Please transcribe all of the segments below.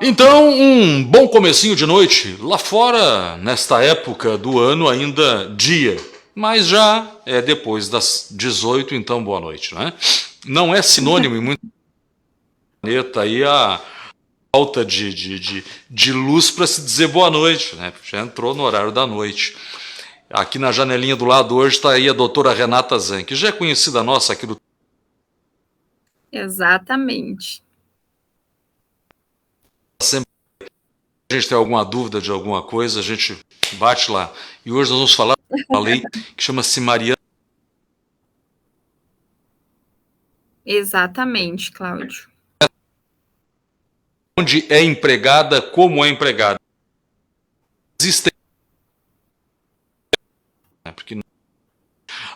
Então, um bom comecinho de noite. Lá fora, nesta época do ano, ainda dia. Mas já é depois das 18, então boa noite, né? Não é sinônimo em muito planeta aí a falta de luz para se dizer boa noite, né? Já entrou no horário da noite. Aqui na janelinha do lado hoje está aí a doutora Renata Zan, que já é conhecida nossa aqui do... Exatamente. Sempre a gente tem alguma dúvida de alguma coisa, a gente bate lá. E hoje nós vamos falar de uma lei que chama-se Mariana. Exatamente, Cláudio. Onde é empregada, como é empregada. Existem, né? Porque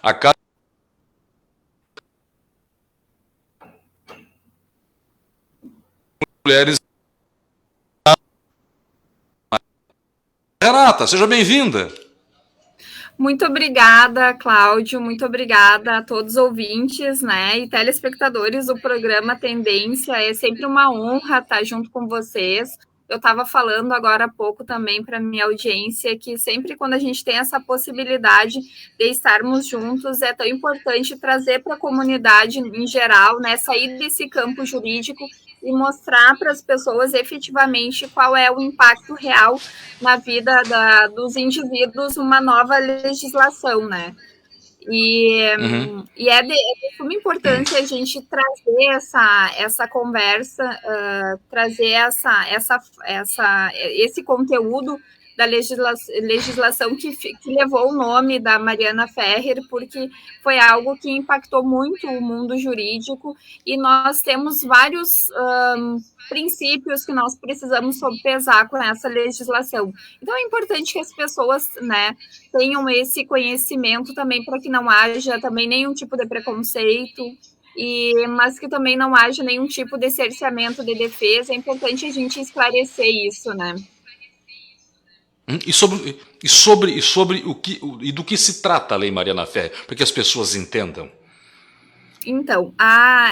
a cada mulheres. Renata, seja bem-vinda. Muito obrigada, Cláudio. Muito obrigada a todos os ouvintes, né, e telespectadores do programa Tendência. É sempre uma honra estar junto com vocês. Eu estava falando agora há pouco também para minha audiência que sempre quando a gente tem essa possibilidade de estarmos juntos, é tão importante trazer para a comunidade em geral, né, sair desse campo jurídico e mostrar para as pessoas efetivamente qual é o impacto real na vida dos indivíduos uma nova legislação, né? E é de suma importância a gente trazer essa conversa, trazer esse conteúdo da legislação que levou o nome da Mariana Ferrer, porque foi algo que impactou muito o mundo jurídico e nós temos vários princípios que nós precisamos sopesar com essa legislação. Então é importante que as pessoas, né, tenham esse conhecimento também para que não haja também nenhum tipo de preconceito, mas que também não haja nenhum tipo de cerceamento de defesa. É importante a gente esclarecer isso, né? E sobre o que e do que se trata a Lei Mariana Ferrer, para que as pessoas entendam. Então,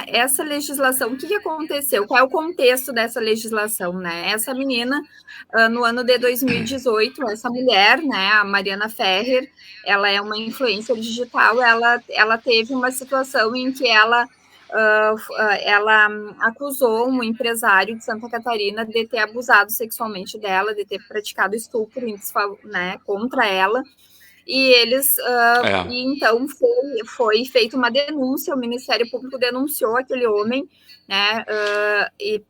essa legislação, o que aconteceu? Qual é o contexto dessa legislação, né? Essa menina, no ano de 2018, essa mulher, né, a Mariana Ferrer, ela é uma influencer digital, ela teve uma situação em que ela acusou um empresário de Santa Catarina de ter abusado sexualmente dela, de ter praticado estupro, né, contra ela, e eles, É. e então foi feita uma denúncia, o Ministério Público denunciou aquele homem, né? E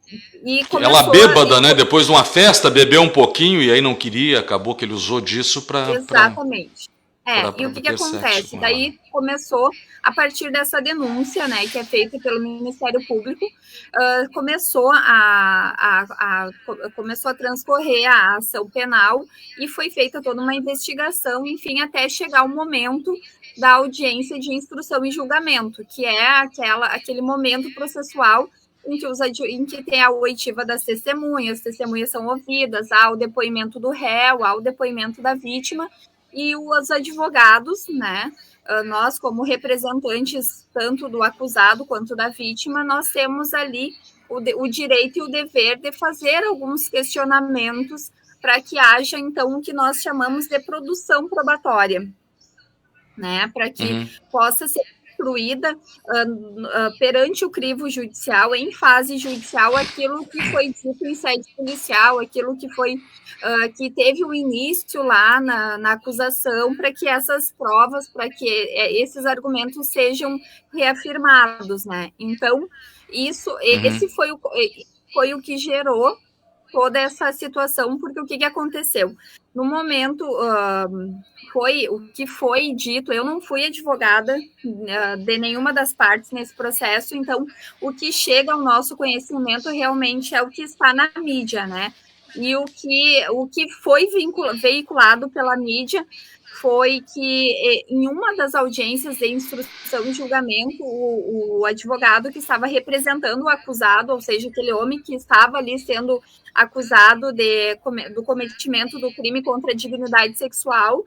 Ela começou. bêbada, né? Depois de uma festa, bebeu um pouquinho e aí não queria, acabou que ele usou disso para Exatamente. E o que ter sexo acontece? com ela. Daí começou, a partir dessa denúncia, né, que é feita pelo Ministério Público, começou a transcorrer a ação penal e foi feita toda uma investigação, enfim, até chegar o momento da audiência de instrução e julgamento, que é aquele momento processual em que tem a oitiva das testemunhas, as testemunhas são ouvidas, há o depoimento do réu, há o depoimento da vítima, e os advogados, né? Nós, como representantes tanto do acusado quanto da vítima, nós temos ali o direito e o dever de fazer alguns questionamentos para que haja, então, o que nós chamamos de produção probatória, né? Para que possa ser construída perante o crivo judicial, em fase judicial, aquilo que foi dito em sede policial, aquilo que foi que teve um início lá na acusação, para que essas provas, para que esses argumentos sejam reafirmados, né? Então, esse foi o que gerou toda essa situação, porque o que aconteceu? No momento, foi o que foi dito, eu não fui advogada de nenhuma das partes nesse processo, então o que chega ao nosso conhecimento realmente é o que está na mídia, né? E o que foi veiculado pela mídia foi que em uma das audiências de instrução e julgamento, o advogado que estava representando o acusado, ou seja, aquele homem que estava ali sendo acusado do cometimento do crime contra a dignidade sexual,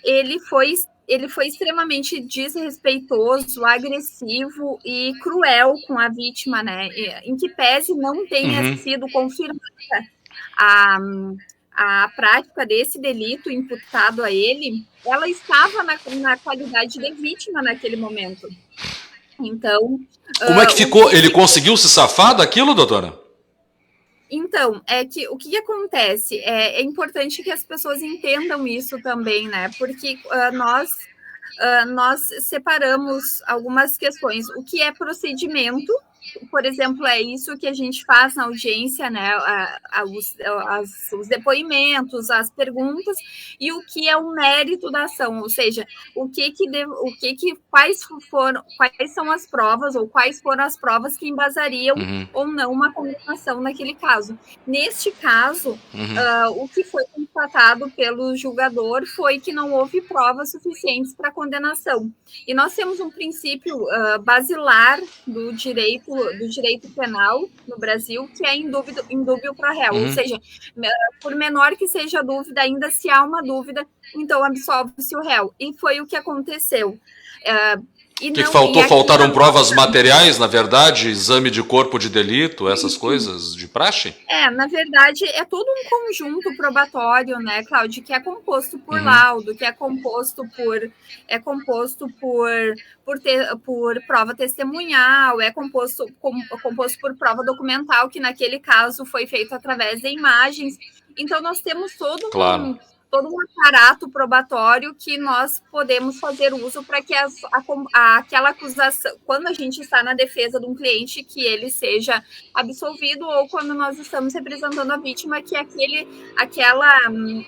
ele foi ele foi extremamente desrespeitoso, agressivo e cruel com a vítima, né? Em que pese não tenha sido confirmada a prática desse delito imputado a ele, ela estava na qualidade de vítima naquele momento. Então, como é que ficou? Ele conseguiu se safar daquilo, doutora? Então, o que acontece? É importante que as pessoas entendam isso também, né? Porque nós separamos algumas questões. O que é procedimento, por exemplo, é isso que a gente faz na audiência, né? Os depoimentos, as perguntas, e o que é o mérito da ação, ou seja, quais são as provas, ou quais foram as provas que embasariam ou não uma condenação naquele caso. Neste caso, o que foi constatado pelo julgador foi que não houve provas suficientes para condenação. E nós temos um princípio basilar do direito penal no Brasil, que é indúbio pro réu, ou seja, por menor que seja a dúvida, ainda se há uma dúvida, então absolve-se o réu. E foi o que aconteceu. O que faltou? Faltaram provas materiais, na verdade? Exame de corpo de delito, essas coisas de praxe? Na verdade, é todo um conjunto probatório, né, Cláudio, que é composto por laudo, que é composto por prova testemunhal, é composto por prova documental, que naquele caso foi feito através de imagens. Então, nós temos todo um aparato probatório que nós podemos fazer uso para que aquela acusação, quando a gente está na defesa de um cliente, que ele seja absolvido, ou quando nós estamos representando a vítima, que aquela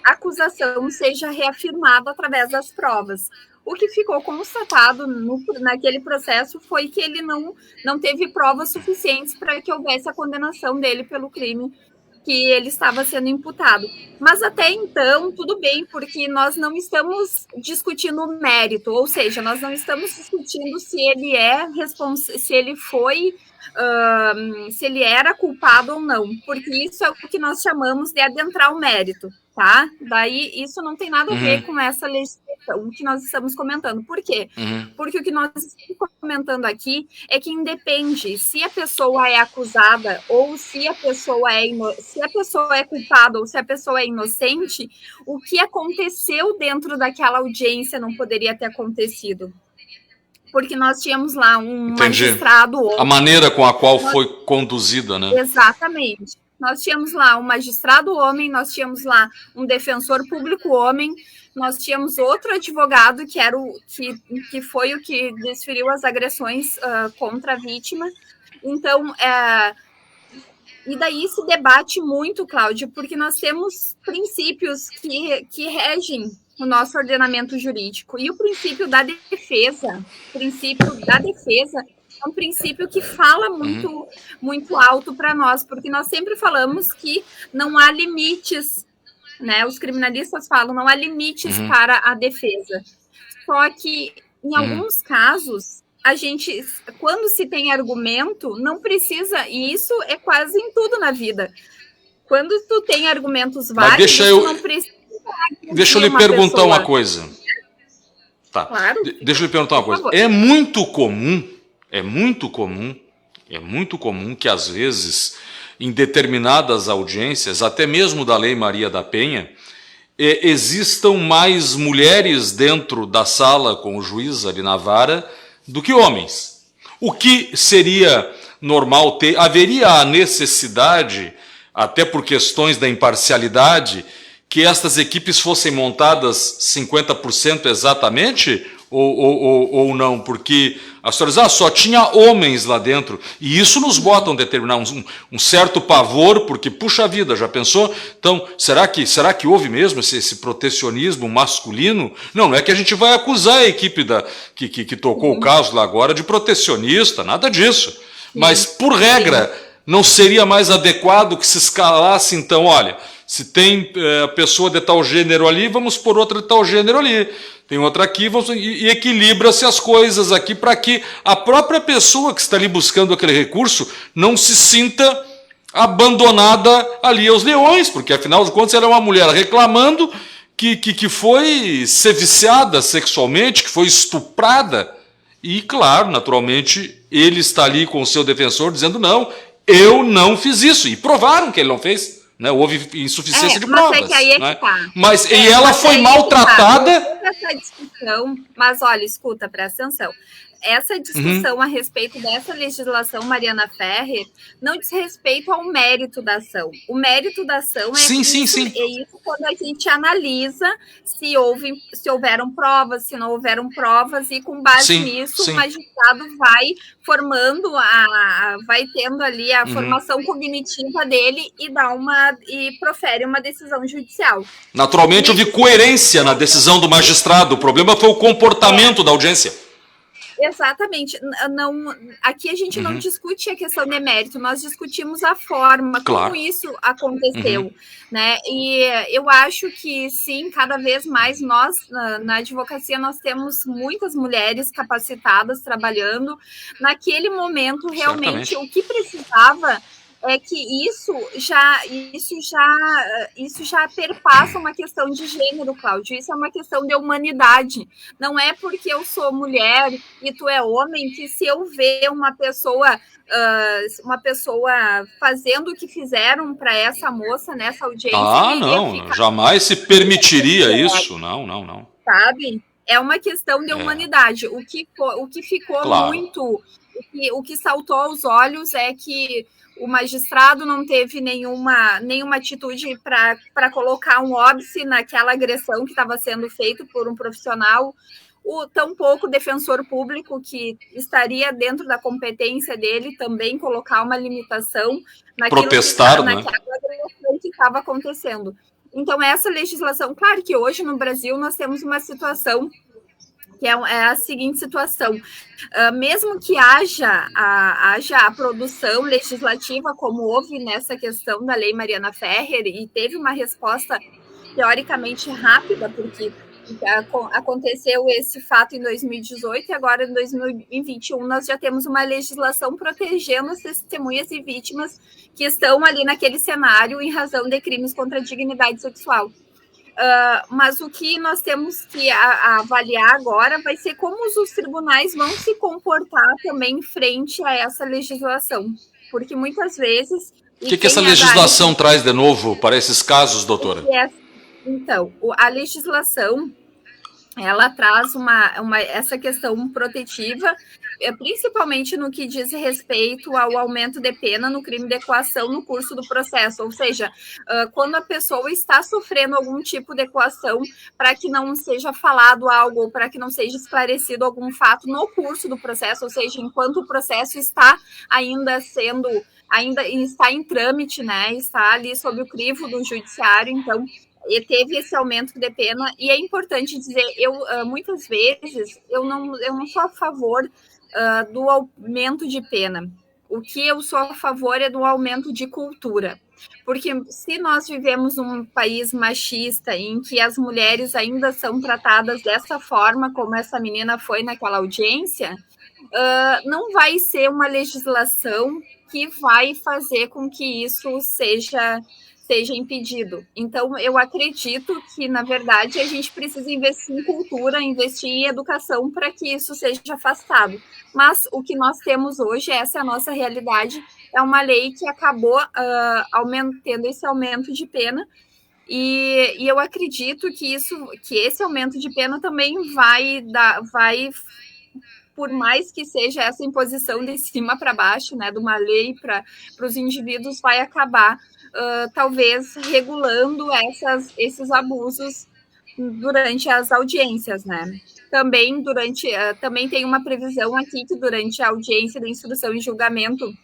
acusação seja reafirmada através das provas. O que ficou constatado naquele processo foi que ele não teve provas suficientes para que houvesse a condenação dele pelo crime que ele estava sendo imputado. Mas até então, tudo bem, porque nós não estamos discutindo o mérito, ou seja, nós não estamos discutindo se ele se ele era culpado ou não, porque isso é o que nós chamamos de adentrar o mérito, tá? Daí isso não tem nada a ver com essa legislação que nós estamos comentando. Por quê? Porque o que nós estamos comentando aqui é que independe se a pessoa é acusada ou se a pessoa é culpada ou se a pessoa é inocente, o que aconteceu dentro daquela audiência não poderia ter acontecido. Porque nós tínhamos lá um magistrado... A maneira com a qual foi conduzida, né? Exatamente. Nós tínhamos lá um magistrado homem, nós tínhamos lá um defensor público homem, nós tínhamos outro advogado que foi o que desferiu as agressões contra a vítima. Então, e daí se debate muito, Cláudio, porque nós temos princípios que regem o nosso ordenamento jurídico. E o princípio da defesa é um princípio que fala muito alto para nós, porque nós sempre falamos que não há limites, né? Os criminalistas falam, não há limites para a defesa. Só que, em alguns casos, quando se tem argumento, não precisa, e isso é quase em tudo na vida. Quando tu tem argumentos válidos, tu não precisa... Deixa eu lhe perguntar uma coisa. Tá. Claro. Deixa eu lhe perguntar uma coisa. É muito comum que, às vezes, em determinadas audiências, até mesmo da Lei Maria da Penha, existam mais mulheres dentro da sala com o juiz ali na vara do que homens. O que seria normal ter? Haveria a necessidade, até por questões da imparcialidade, que estas equipes fossem montadas 50% exatamente ou não? Porque as senhoras só tinha homens lá dentro, e isso nos bota um certo pavor, porque, puxa vida, já pensou? Então, será que houve mesmo esse protecionismo masculino? Não é que a gente vai acusar a equipe que tocou o caso lá agora de protecionista, nada disso. Mas, por regra, não seria mais adequado que se escalasse, então, olha... Se tem pessoa de tal gênero ali, vamos por outra de tal gênero ali. Tem outra aqui, e equilibra-se as coisas aqui para que a própria pessoa que está ali buscando aquele recurso não se sinta abandonada ali aos leões, porque afinal de contas ela é uma mulher reclamando que foi ser viciada sexualmente, que foi estuprada. E, claro, naturalmente, ele está ali com o seu defensor dizendo, não, eu não fiz isso. E provaram que ele não fez. Né? Houve insuficiência de provas. Mas é que aí é né? que tá. Mas, e ela foi maltratada. Essa discussão, mas olha, escuta, presta atenção. Essa discussão a respeito dessa legislação Mariana Ferrer não diz respeito ao mérito da ação. O mérito da ação é isso quando a gente analisa se houveram provas, se não houveram provas, e com base nisso o magistrado vai formando, vai tendo ali a formação cognitiva dele e profere uma decisão judicial. Naturalmente houve coerência na decisão do magistrado. O problema foi o comportamento da audiência. Exatamente. Não, aqui a gente não discute a questão de mérito, nós discutimos a forma, como isso aconteceu. Né? E eu acho que, sim, cada vez mais nós, na advocacia, nós temos muitas mulheres capacitadas trabalhando. Naquele momento, realmente, o que precisava é que isso já perpassa uma questão de gênero, Cláudio. Isso é uma questão de humanidade. Não é porque eu sou mulher e tu é homem que, se eu ver uma pessoa fazendo o que fizeram para essa moça nessa audiência... não, jamais se permitiria isso. Não. Sabe? É uma questão de humanidade. O que ficou muito... O que saltou aos olhos é que o magistrado não teve nenhuma atitude para colocar um óbice naquela agressão que estava sendo feita por um profissional. Tampouco o defensor público, que estaria dentro da competência dele, também colocar uma limitação naquela agressão que estava acontecendo. Então, essa legislação, claro que hoje no Brasil nós temos uma situação que é a seguinte situação. Mesmo que haja a produção legislativa, como houve nessa questão da Lei Mariana Ferrer, e teve uma resposta teoricamente rápida, porque aconteceu esse fato em 2018 e agora em 2021 nós já temos uma legislação protegendo as testemunhas e vítimas que estão ali naquele cenário em razão de crimes contra a dignidade sexual. Mas o que nós temos que avaliar agora vai ser como os tribunais vão se comportar também frente a essa legislação. Porque muitas vezes... O que essa legislação traz de novo para esses casos, doutora? Então, a legislação, ela traz essa questão protetiva, principalmente no que diz respeito ao aumento de pena no crime de coação no curso do processo, ou seja, quando a pessoa está sofrendo algum tipo de coação, para que não seja falado algo, ou para que não seja esclarecido algum fato no curso do processo, ou seja, enquanto o processo está ainda está em trâmite, né, está ali sob o crivo do judiciário, então e teve esse aumento de pena. E é importante dizer, muitas vezes eu não sou a favor do aumento de pena. O que eu sou a favor é do aumento de cultura. Porque se nós vivemos num país machista em que as mulheres ainda são tratadas dessa forma, como essa menina foi naquela audiência, não vai ser uma legislação que vai fazer com que isso seja impedido. Então, eu acredito que, na verdade, a gente precisa investir em cultura, investir em educação para que isso seja afastado. Mas o que nós temos hoje, essa é a nossa realidade, é uma lei que acabou tendo esse aumento de pena, e eu acredito que esse aumento de pena também vai, por mais que seja essa imposição de cima para baixo, né, de uma lei para os indivíduos, vai acabar talvez regulando esses abusos durante as audiências, né? Também tem uma previsão aqui que durante a audiência de instrução e julgamento,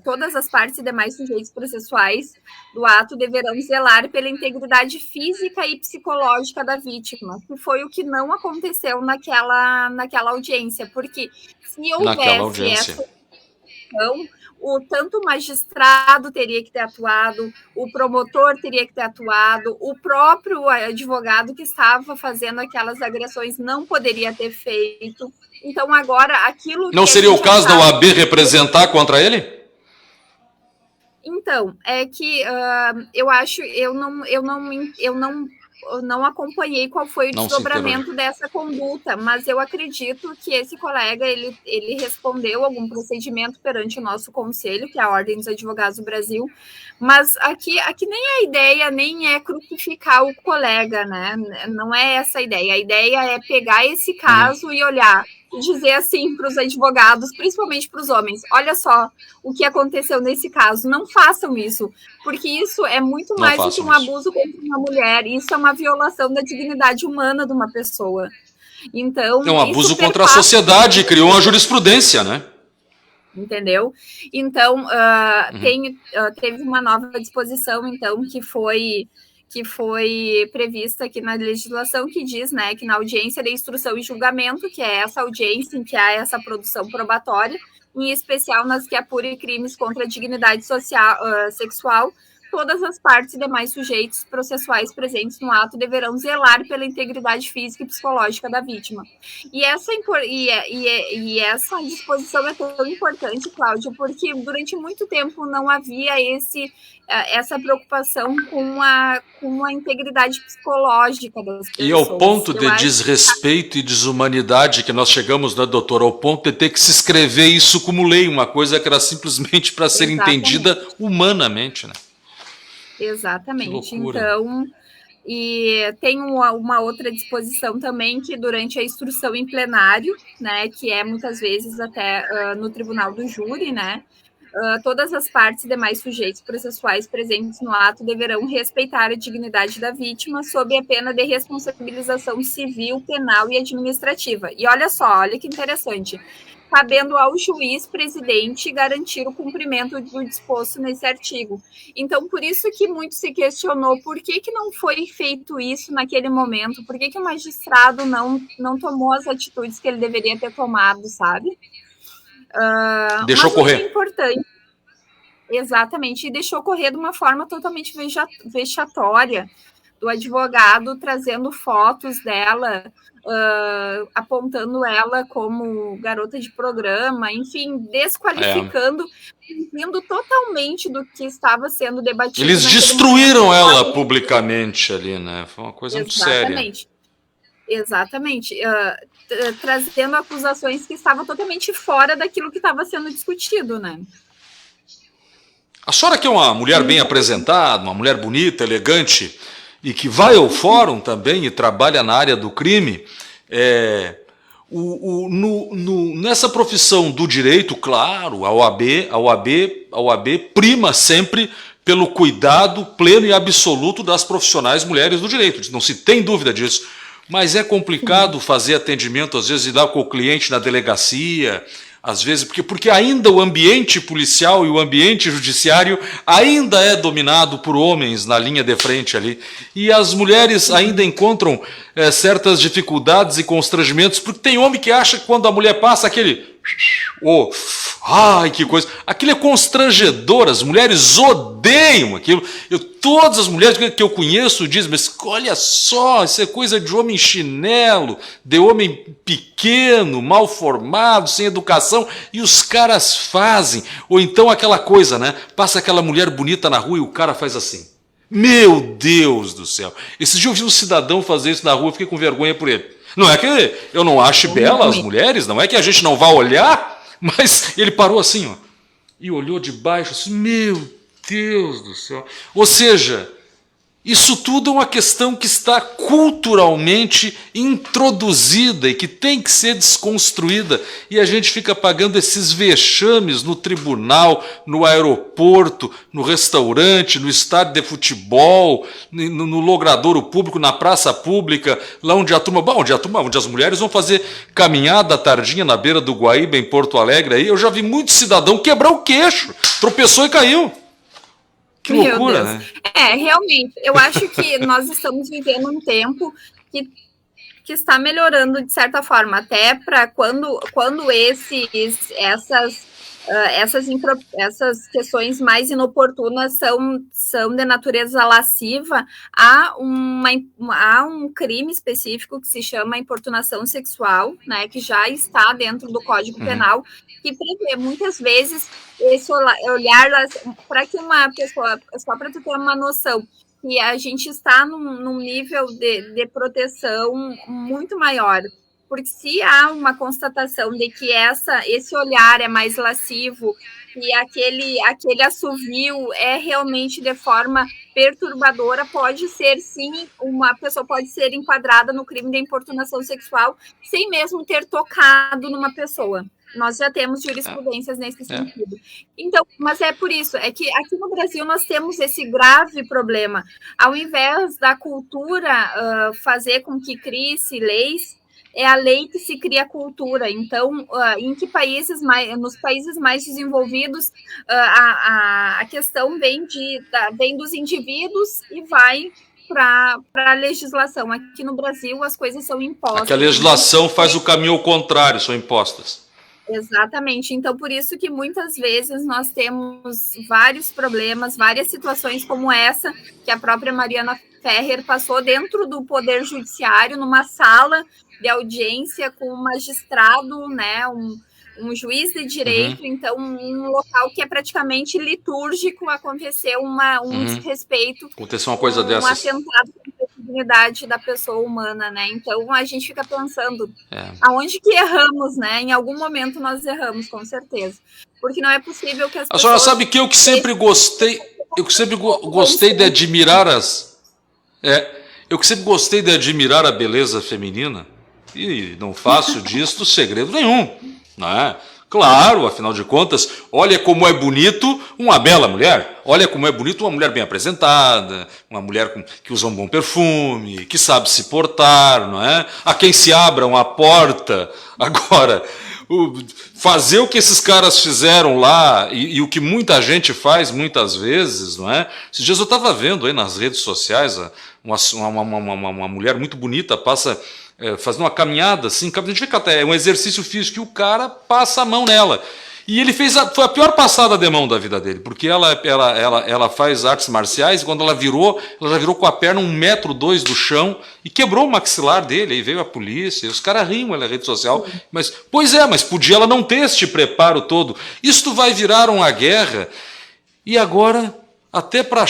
todas as partes e demais sujeitos processuais do ato deverão zelar pela integridade física e psicológica da vítima, que foi o que não aconteceu naquela audiência, porque se houvesse essa questão, tanto o magistrado teria que ter atuado, o promotor teria que ter atuado, o próprio advogado que estava fazendo aquelas agressões não poderia ter feito. Então, agora, aquilo... Não seria o caso da OAB representar contra ele? Então, é que eu acho, eu não acompanhei qual foi o Não se inteirou. desdobramento dessa conduta, mas eu acredito que esse colega ele respondeu algum procedimento perante o nosso conselho, que é a Ordem dos Advogados do Brasil, mas aqui nem a ideia nem é crucificar o colega, né? Não é essa a ideia. A ideia é pegar esse caso e olhar e dizer assim para os advogados, principalmente para os homens: olha só o que aconteceu nesse caso, não façam isso, porque isso é muito Não mais do que façam um isso. abuso contra uma mulher, isso é uma violação da dignidade humana de uma pessoa. Então, É um isso abuso contra a perpassa, sociedade, criou uma jurisprudência, né? entendeu? Então, teve uma nova disposição, então, que foi prevista aqui na legislação, que diz, né, que na audiência de instrução e julgamento, que é essa audiência em que há essa produção probatória, em especial nas que apure crimes contra a dignidade sexual, todas as partes e demais sujeitos processuais presentes no ato deverão zelar pela integridade física e psicológica da vítima. E essa disposição é tão importante, Cláudio, porque durante muito tempo não havia essa preocupação com a integridade psicológica das pessoas. E ao ponto de desrespeito e desumanidade que nós chegamos, né, doutor, ao ponto de ter que se escrever isso como lei, uma coisa que era simplesmente para ser entendida humanamente, né? Exatamente. Então, e tem uma outra disposição também, que durante a instrução em plenário, né, que é muitas vezes até no tribunal do júri, né, todas as partes e demais sujeitos processuais presentes no ato deverão respeitar a dignidade da vítima sob a pena de responsabilização civil, penal e administrativa. E olha só, olha que interessante, cabendo ao juiz presidente garantir o cumprimento do disposto nesse artigo. Então, por isso que muito se questionou por que não foi feito isso naquele momento, por que o magistrado não tomou as atitudes que ele deveria ter tomado, sabe? Deixou correr. É importante. Exatamente, e deixou correr de uma forma totalmente vexatória, do advogado trazendo fotos dela, apontando ela como garota de programa, enfim, desqualificando, vindo totalmente do que estava sendo debatido. Eles destruíram ela publicamente ali, né? Foi uma coisa muito séria. Exatamente. Trazendo acusações que estavam totalmente fora daquilo que estava sendo discutido, né? A senhora que é uma mulher bem apresentada, uma mulher bonita, elegante, e que vai ao fórum também e trabalha na área do crime, nessa profissão do direito, claro, a OAB prima sempre pelo cuidado pleno e absoluto das profissionais mulheres do direito, não se tem dúvida disso. Mas é complicado fazer atendimento, às vezes, lidar com o cliente na delegacia, às vezes, porque ainda o ambiente policial e o ambiente judiciário ainda é dominado por homens na linha de frente ali. E as mulheres ainda encontram certas dificuldades e constrangimentos, porque tem homem que acha que quando a mulher passa aquele... ai, que coisa. Aquilo é constrangedor, as mulheres odeiam aquilo. Todas as mulheres que eu conheço dizem, mas olha só, isso é coisa de homem chinelo, de homem pequeno, mal formado, sem educação, e os caras fazem. Ou então aquela coisa, né? Passa aquela mulher bonita na rua e o cara faz assim. Meu Deus do céu. Esse dia eu vi um cidadão fazer isso na rua, fiquei com vergonha por ele. Não é que eu não ache belas as mulheres, não é que a gente não vá olhar, mas ele parou assim, ó, e olhou de baixo assim, meu Deus do céu. Ou seja, isso tudo é uma questão que está culturalmente introduzida e que tem que ser desconstruída. E a gente fica pagando esses vexames no tribunal, no aeroporto, no restaurante, no estádio de futebol, no logradouro público, na praça pública, lá onde onde as mulheres vão fazer caminhada à tardinha na beira do Guaíba, em Porto Alegre. Aí eu já vi muito cidadão quebrar o queixo, tropeçou e caiu. Que loucura, né? Realmente, eu acho que nós estamos vivendo um tempo que está melhorando de certa forma, até para quando essas essas questões mais inoportunas são de natureza lasciva. Há um crime específico que se chama importunação sexual, né, que já está dentro do Código Penal, que prevê muitas vezes esse olhar para que uma pessoa, só para tu ter uma noção, que a gente está num nível de proteção muito maior. Porque se há uma constatação de que esse olhar é mais lascivo e aquele assovio é realmente de forma perturbadora, pode ser, sim, uma pessoa pode ser enquadrada no crime de importunação sexual sem mesmo ter tocado numa pessoa. Nós já temos jurisprudências nesse sentido. Então, mas é por isso, é que aqui no Brasil nós temos esse grave problema. Ao invés da cultura fazer com que crie-se leis, é a lei que se cria a cultura. Então, em que países nos países mais desenvolvidos, a questão vem dos indivíduos e vai para a legislação. Aqui no Brasil, as coisas são impostas. Aqui a legislação faz o caminho ao contrário, são impostas. Exatamente. Então, por isso que muitas vezes nós temos vários problemas, várias situações como essa, que a própria Mariana Ferrer passou dentro do Poder Judiciário, numa sala de audiência com um magistrado, né, um juiz de direito, então um local que é praticamente litúrgico, aconteceu um desrespeito, aconteceu uma coisa dessas, um atentado contra a dignidade da pessoa humana, né? Então a gente fica pensando aonde que erramos, né? Em algum momento nós erramos, com certeza, porque não é possível que as pessoas... A senhora sabe que eu que sempre gostei, de admirar eu que sempre gostei de admirar a beleza feminina, e não faço disso segredo nenhum, né? Claro, afinal de contas, olha como é bonito uma bela mulher, olha como é bonito uma mulher bem apresentada, uma mulher que usa um bom perfume, que sabe se portar, não é? A quem se abra uma porta. Agora, fazer o que esses caras fizeram lá e o que muita gente faz muitas vezes, não é? Esses dias eu estava vendo aí nas redes sociais uma mulher muito bonita passa fazendo uma caminhada assim, a gente vê que até é um exercício físico e o cara passa a mão nela. E ele foi a pior passada de mão da vida dele, porque ela faz artes marciais e quando ela já virou com a perna 1,2 metros do chão e quebrou o maxilar dele, aí veio a polícia, e os caras riam ela na rede social, mas podia ela não ter este preparo todo. Isto vai virar uma guerra, e agora, até para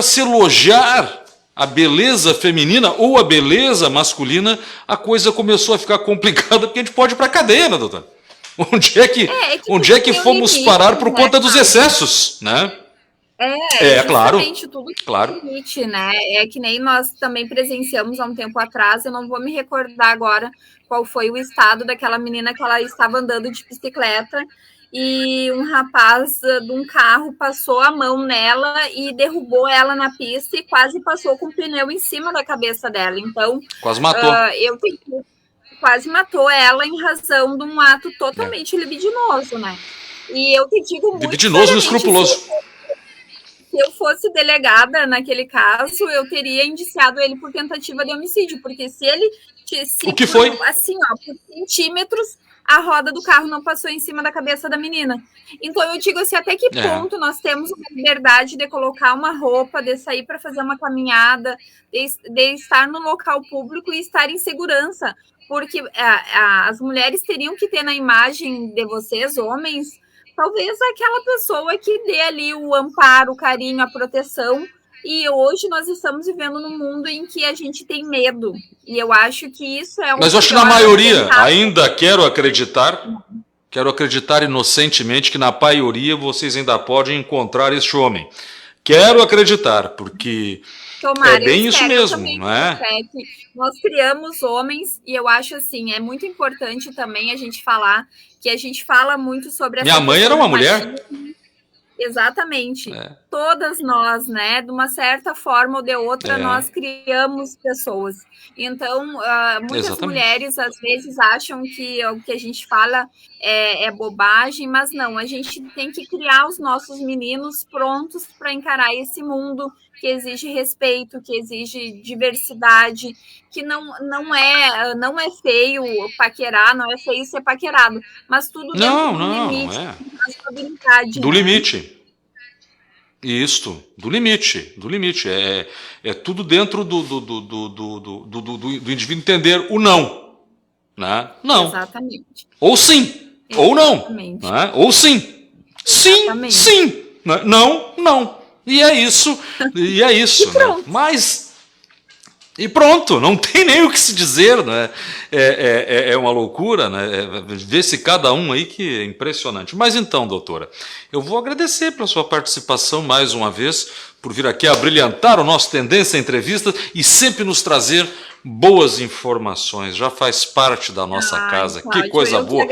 se elogiar a beleza feminina ou a beleza masculina, a coisa começou a ficar complicada, porque a gente pode ir para a cadeia, né, doutor? Onde é que fomos parar por conta dos excessos, né? Claro. Tudo limite, né? É que nem nós também presenciamos há um tempo atrás, eu não vou me recordar agora qual foi o estado daquela menina que ela estava andando de bicicleta e um rapaz de um carro passou a mão nela e derrubou ela na pista e quase passou com o pneu em cima da cabeça dela. Então, quase matou. Quase matou ela em razão de um ato totalmente libidinoso, né? E eu te digo muito libidinoso e escrupuloso. Se eu fosse delegada naquele caso, eu teria indiciado ele por tentativa de homicídio, porque se ele... O que foi? Assim, por centímetros, a roda do carro não passou em cima da cabeça da menina. Então eu digo assim, até que ponto nós temos uma liberdade de colocar uma roupa, de sair para fazer uma caminhada, de estar no local público e estar em segurança. Porque as mulheres teriam que ter na imagem de vocês, homens, talvez aquela pessoa que dê ali o amparo, o carinho, a proteção. E hoje nós estamos vivendo num mundo em que a gente tem medo. E eu acho que isso é Mas eu acho que na maioria, ainda quero acreditar inocentemente que na maioria vocês ainda podem encontrar este homem. Quero acreditar, porque Tomara, é bem isso mesmo, não é? Nós criamos homens, e eu acho assim, é muito importante também a gente falar, que a gente fala muito sobre essa... Minha mãe era uma mulher. Exatamente. Todas nós, né, de uma certa forma ou de outra, nós criamos pessoas. Então, muitas mulheres, às vezes, acham que o que a gente fala é bobagem, mas não, a gente tem que criar os nossos meninos prontos para encarar esse mundo que exige respeito, que exige diversidade, que não é feio paquerar, não é feio ser paquerado, mas tudo dentro Não, do não, não limite, é. da razoabilidade, Do né? limite. Isto, do limite, do limite. É tudo dentro do indivíduo entender o não. Né? Não. Exatamente. Ou sim, ou não. Exatamente. Né? Ou sim. Sim, Exatamente. sim. Né? Não, não. E é isso, E né? pronto. Mas e pronto, não tem nem o que se dizer, né? É uma loucura, né? Ver-se cada um aí que é impressionante. Mas então, doutora, eu vou agradecer pela sua participação mais uma vez, por vir aqui a brilhantar o nosso Tendência Entrevista e sempre nos trazer boas informações. Já faz parte da nossa Ai, casa. Que Cláudio, coisa eu que boa.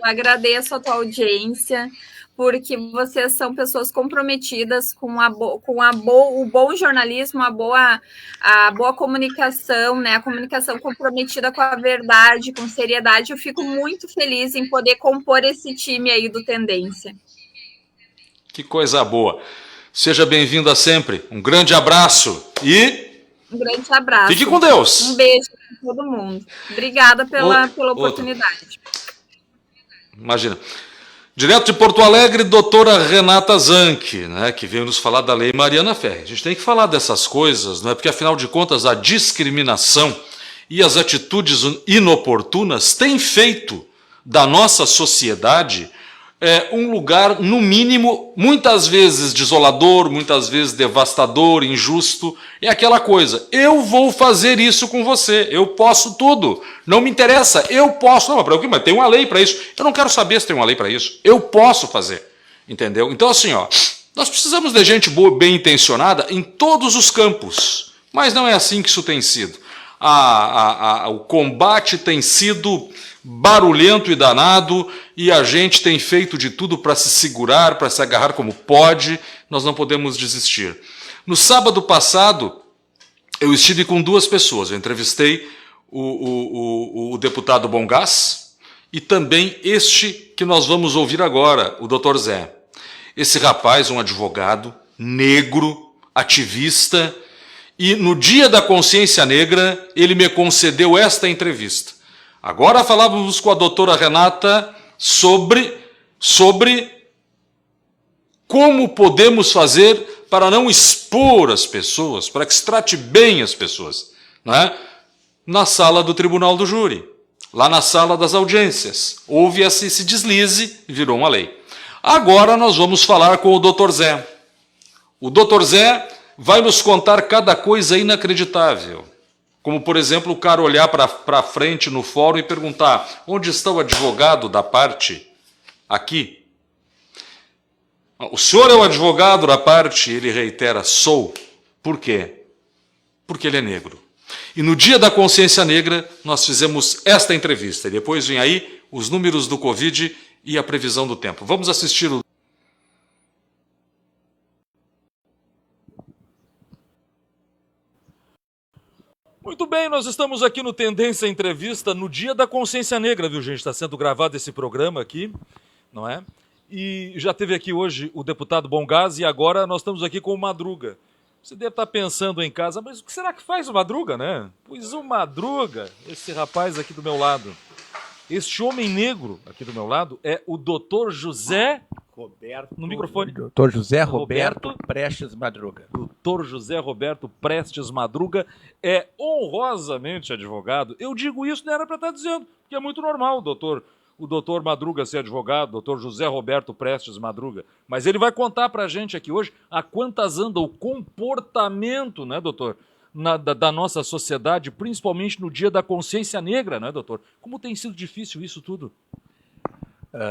agradeço a tua audiência, porque vocês são pessoas comprometidas com o bom jornalismo, a boa comunicação, né? A comunicação comprometida com a verdade, com seriedade. Eu fico muito feliz em poder compor esse time aí do Tendência. Que coisa boa. Seja bem-vinda sempre. Um grande abraço e Um grande abraço. fique com Deus. Um beijo para todo mundo. Obrigada pela Outra. oportunidade. Imagina. Direto de Porto Alegre, doutora Renata Zanck, né, que veio nos falar da Lei Mariana Ferrer. A gente tem que falar dessas coisas, né, porque, afinal de contas, a discriminação e as atitudes inoportunas têm feito da nossa sociedade um lugar, no mínimo, muitas vezes desolador, muitas vezes devastador, injusto. É aquela coisa, eu vou fazer isso com você, eu posso tudo, não me interessa, eu posso. Não, mas tem uma lei para isso. Eu não quero saber se tem uma lei para isso, eu posso fazer, entendeu? Então assim, ó, nós precisamos de gente boa, bem intencionada em todos os campos, mas não é assim que isso tem sido. O combate tem sido barulhento e danado, e a gente tem feito de tudo para se segurar, para se agarrar como pode. Nós não podemos desistir. No sábado passado, eu estive com duas pessoas. Eu entrevistei o deputado Bongás e também este que nós vamos ouvir agora, o Dr. Zé. Esse rapaz, um advogado negro, ativista, e no Dia da Consciência Negra, ele me concedeu esta entrevista. Agora falávamos com a doutora Renata sobre como podemos fazer para não expor as pessoas, para que se trate bem as pessoas, né? Na sala do Tribunal do Júri, lá na sala das audiências. Houve esse deslize e virou uma lei. Agora nós vamos falar com o Dr. Zé. O Dr. Zé vai nos contar cada coisa inacreditável. Como, por exemplo, o cara olhar para frente no fórum e perguntar: onde está o advogado da parte? Aqui. O senhor é o advogado da parte? Ele reitera: sou. Por quê? Porque ele é negro. E no Dia da Consciência Negra, nós fizemos esta entrevista. E depois vem aí os números do Covid e a previsão do tempo. Vamos assistir o... Muito bem, nós estamos aqui no Tendência Entrevista no Dia da Consciência Negra, viu, gente? Está sendo gravado esse programa aqui, não é? E já teve aqui hoje o deputado Bongás e agora nós estamos aqui com o Madruga. Você deve estar pensando em casa, mas o que será que faz o Madruga, né? Pois o Madruga, esse rapaz aqui do meu lado, este homem negro aqui do meu lado é o Dr. José... Roberto, no microfone. Dr. José Roberto Prestes Madruga. Dr. José Roberto Prestes Madruga é honrosamente advogado. Eu digo isso, não era para estar dizendo, porque é muito normal o doutor Madruga ser advogado, Dr. José Roberto Prestes Madruga. Mas ele vai contar para a gente aqui hoje a quantas anda o comportamento, né, doutor, da nossa sociedade, principalmente no Dia da Consciência Negra, né, doutor? Como tem sido difícil isso tudo?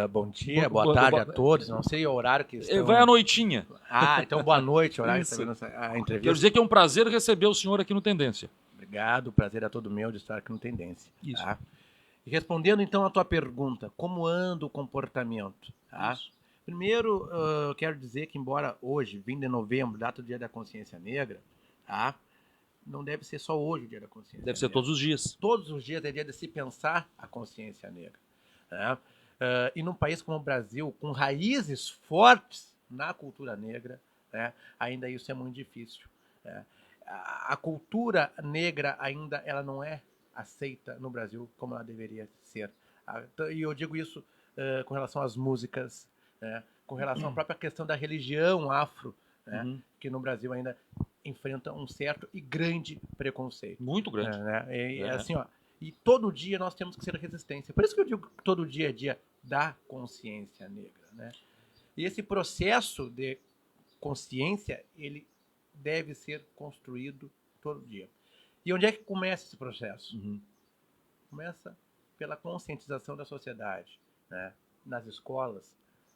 Bom dia, boa tarde a todos. Não sei o horário que estão... Vai à noitinha. Então boa noite, o horário que está vendo a entrevista. Quero dizer que é um prazer receber o senhor aqui no Tendência. Obrigado, o prazer é todo meu de estar aqui no Tendência. Isso. Tá? E respondendo então a tua pergunta, como anda o comportamento? Tá? Primeiro, eu quero dizer que embora hoje, 20 de novembro, data do Dia da Consciência Negra, tá? Não deve ser só hoje o Dia da Consciência Negra. Deve ser todos os dias. Todos os dias é dia de se pensar a consciência negra. Tá? E num país como o Brasil, com raízes fortes na cultura negra, né, ainda isso é muito difícil. Né? A cultura negra ainda ela não é aceita no Brasil como ela deveria ser. E eu digo isso com relação às músicas, né, com relação à própria questão da religião afro, né, que no Brasil ainda enfrenta um certo e grande preconceito. Muito grande. Assim, ó, e todo dia nós temos que ser resistência. Por isso que eu digo que todo dia é dia da consciência negra. Né? E esse processo de consciência, ele deve ser construído todo dia. E onde é que começa esse processo? Começa pela conscientização da sociedade, né? Nas escolas,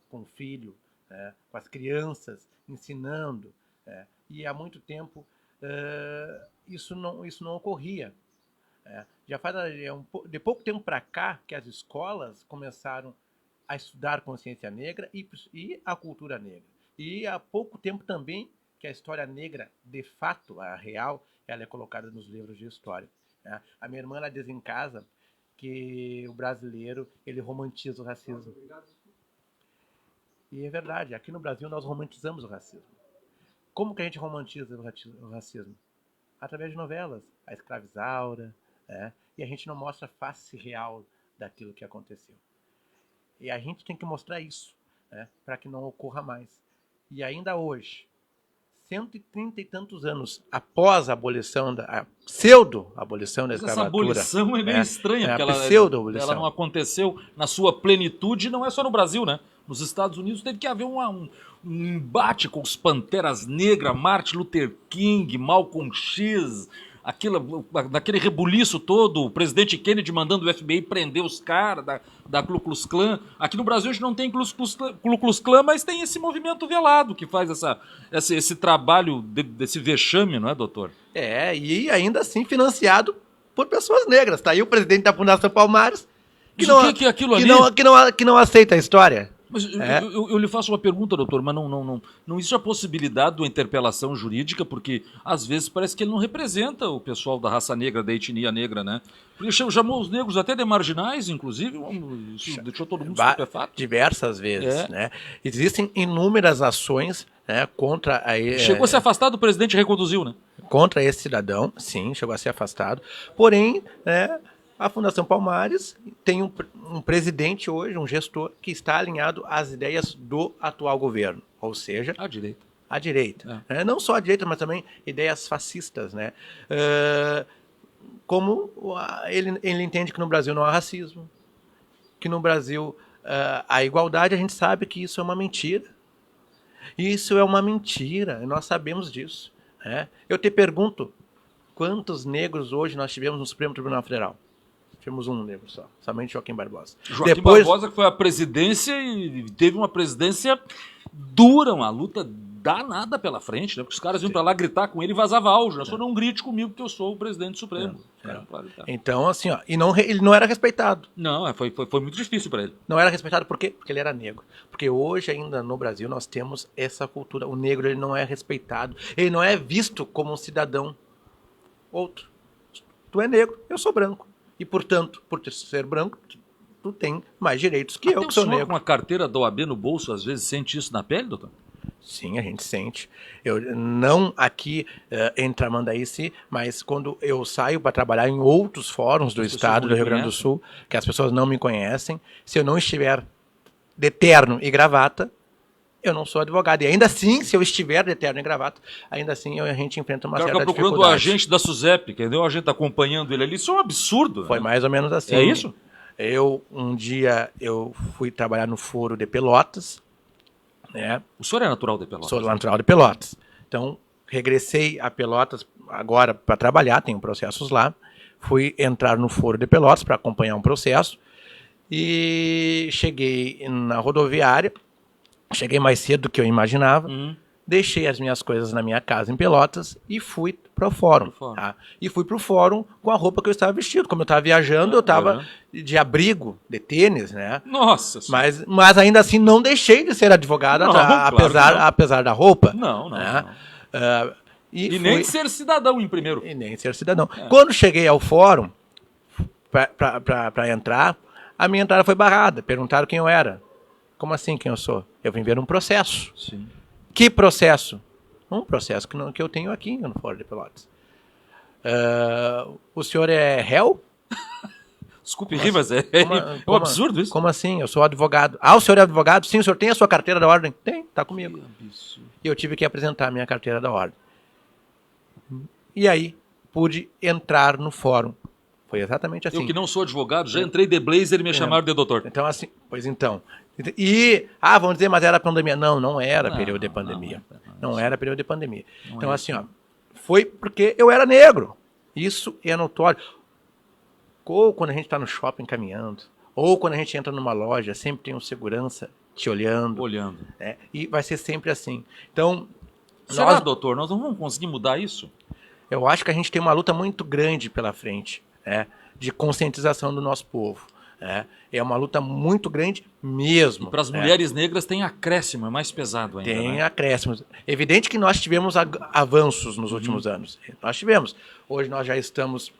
com o filho, né? Com as crianças, ensinando. Né? E há muito tempo isso não ocorria. Já faz de pouco tempo para cá que as escolas começaram a estudar consciência negra e a cultura negra. E há pouco tempo também que a história negra, de fato, a real, ela é colocada nos livros de história. Né? A minha irmã ela diz em casa que o brasileiro ele romantiza o racismo. E é verdade, aqui no Brasil nós romantizamos o racismo. Como que a gente romantiza o racismo? Através de novelas, a Escravizaura, né? E a gente não mostra a face real daquilo que aconteceu. E a gente tem que mostrar isso, né? Para que não ocorra mais. E ainda hoje, 130 e tantos anos após a abolição, a pseudo-abolição da escravatura. Essa abolição é meio estranha, porque ela não aconteceu na sua plenitude, não é só no Brasil, né? Nos Estados Unidos teve que haver um embate com os Panteras Negras, Martin Luther King, Malcolm X, naquele rebuliço todo, o presidente Kennedy mandando o FBI prender os caras da Ku Klux Klan. Aqui no Brasil a gente não tem Ku Klux Klan, mas tem esse movimento velado que faz esse trabalho desse vexame, não é, doutor? E ainda assim financiado por pessoas negras. Tá aí o presidente da Fundação Palmares, que não aceita a história. Mas eu lhe faço uma pergunta, doutor, mas não existe a possibilidade de uma interpelação jurídica, porque às vezes parece que ele não representa o pessoal da raça negra, da etnia negra, né? Ele chamou os negros até de marginais, inclusive, isso deixou todo mundo estupefato. Diversas vezes, né? Existem inúmeras ações, né, contra a... Chegou a se afastar do presidente e reconduziu, né? Contra esse cidadão, sim, chegou a ser afastado. Porém, a Fundação Palmares tem um presidente hoje, um gestor, que está alinhado às ideias do atual governo, ou seja... À direita. À direita. Não só à direita, mas também ideias fascistas. Né? Como ele entende que no Brasil não há racismo, que no Brasil há igualdade, a gente sabe que isso é uma mentira. Isso é uma mentira, e nós sabemos disso. Né? Eu te pergunto, quantos negros hoje nós tivemos no Supremo Tribunal Federal? Tivemos um negro só, somente Joaquim Barbosa. Joaquim Barbosa, que foi a presidência e teve uma presidência dura, uma luta danada pela frente, né? Porque os caras iam para lá gritar com ele e vazava áudio. Só não grite comigo que eu sou o presidente supremo. Então, assim, ó, ele não era respeitado. Não, foi muito difícil para ele. Não era respeitado por quê? Porque ele era negro. Porque hoje ainda no Brasil nós temos essa cultura. O negro ele não é respeitado. Ele não é visto como um cidadão outro. Tu é negro, eu sou branco. E, portanto, por ser branco, tu tem mais direitos que eu, que sou negro. Com uma carteira da OAB no bolso, às vezes, sente isso na pele, doutor? Sim, a gente sente. Eu não aqui em Tramandaí, mas quando eu saio para trabalhar em outros fóruns do estado do Rio Grande do Sul, que as pessoas não me conhecem, se eu não estiver de terno e gravata, eu não sou advogado. E ainda assim, se eu estiver de terno e gravata, ainda assim a gente enfrenta uma certa dificuldade. Procurando o agente da SUSEP, entendeu? A gente tá acompanhando ele ali. Isso é um absurdo. Foi mais ou menos assim. É isso? Um dia, eu fui trabalhar no foro de Pelotas. Né? O senhor é natural de Pelotas? Sou natural de Pelotas. Então, regressei a Pelotas agora para trabalhar, tenho processos lá. Fui entrar no foro de Pelotas para acompanhar um processo. E cheguei na rodoviária. Cheguei mais cedo do que eu imaginava, deixei as minhas coisas na minha casa em Pelotas e fui para o fórum. Tá? E fui para o fórum com a roupa que eu estava vestido. Como eu estava viajando, eu estava de abrigo, de tênis, né? Nossa! Mas ainda assim não deixei de ser advogado, apesar da roupa. Não. E fui... nem de ser cidadão em primeiro. E nem ser cidadão. Quando cheguei ao fórum, para entrar, a minha entrada foi barrada. Perguntaram quem eu era. Como assim quem eu sou? Eu vim ver um processo. Sim. Que processo? Um processo que eu tenho aqui no Fora de Pelotas. O senhor é réu? Desculpe rir, mas é um Como- absurdo isso. Como assim? Eu sou advogado. Ah, o senhor é advogado? Sim, o senhor tem a sua carteira da ordem? Tem, tá comigo. Que absurdo. E eu tive que apresentar a minha carteira da ordem. E aí, pude entrar no fórum. Foi exatamente assim. Eu que não sou advogado, já entrei de blazer e me chamaram de doutor. Então, assim, pois então. E, vamos dizer, mas era pandemia. Não, não era Não, período de pandemia. não, Não era período de pandemia. Não Então, é assim, isso. ó, foi porque eu era negro. Isso é notório. Ou quando a gente está no shopping caminhando, ou quando a gente entra numa loja, sempre tem um segurança te olhando. Olhando. Né? E vai ser sempre assim. Então, Será, doutor, nós não vamos conseguir mudar isso? eu acho que a gente tem uma luta muito grande pela frente, né, de conscientização do nosso povo. Né? É uma luta muito grande mesmo. Para as né? mulheres negras tem acréscimo, é mais pesado ainda. Tem né? acréscimos. Evidente que nós tivemos avanços nos últimos anos. Nós tivemos. Hoje nós já estamos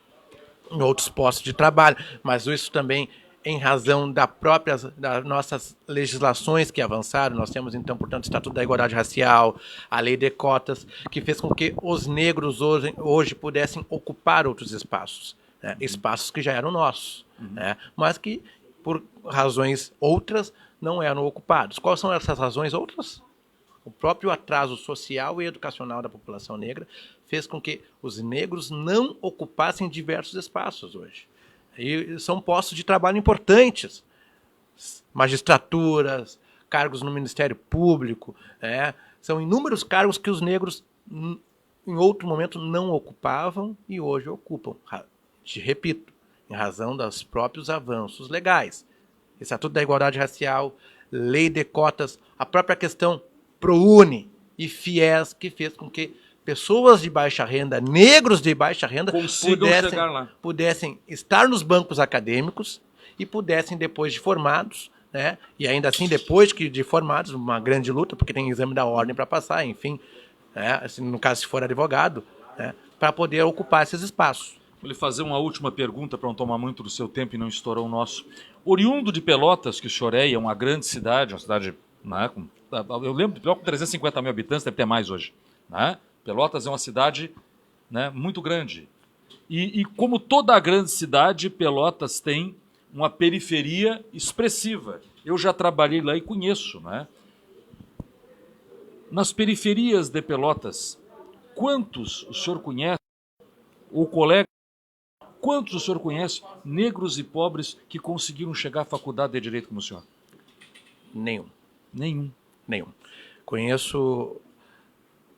em outros postos de trabalho, mas isso também em razão das nossas legislações que avançaram. Nós temos, então, portanto, o Estatuto da Igualdade Racial, a Lei de Cotas, que fez com que os negros hoje pudessem ocupar outros espaços. Né? Espaços que já eram nossos, né? Mas que, por razões outras, não eram ocupados. Quais são essas razões outras? O próprio atraso social e educacional da população negra fez com que os negros não ocupassem diversos espaços hoje. E são postos de trabalho importantes. Magistraturas, cargos no Ministério Público, né? São inúmeros cargos que os negros, em outro momento, não ocupavam e hoje ocupam. Te repito, em razão dos próprios avanços legais. Estatuto da Igualdade Racial, Lei de Cotas, a própria questão ProUni e FIES, que fez com que pessoas de baixa renda, negros de baixa renda, Consigam chegar lá. pudessem estar nos bancos acadêmicos e pudessem, depois de formados, né, e ainda assim, depois de formados, uma grande luta, porque tem exame da ordem para passar, enfim, né, no caso, se for advogado, né, para poder ocupar esses espaços. Vou lhe fazer uma última pergunta para não tomar muito do seu tempo e não estourar o nosso. Oriundo de Pelotas, que o senhor é uma grande cidade, uma cidade, né, eu lembro de Pelotas com 350 mil habitantes, deve ter mais hoje. Né? Pelotas é uma cidade, né, muito grande. E como toda grande cidade, Pelotas tem uma periferia expressiva. Eu já trabalhei lá e conheço. Né? Nas periferias de Pelotas, quantos o senhor conhece, ou colega, quantos o senhor conhece, negros e pobres, que conseguiram chegar à faculdade de Direito como o senhor? Nenhum. Nenhum. Conheço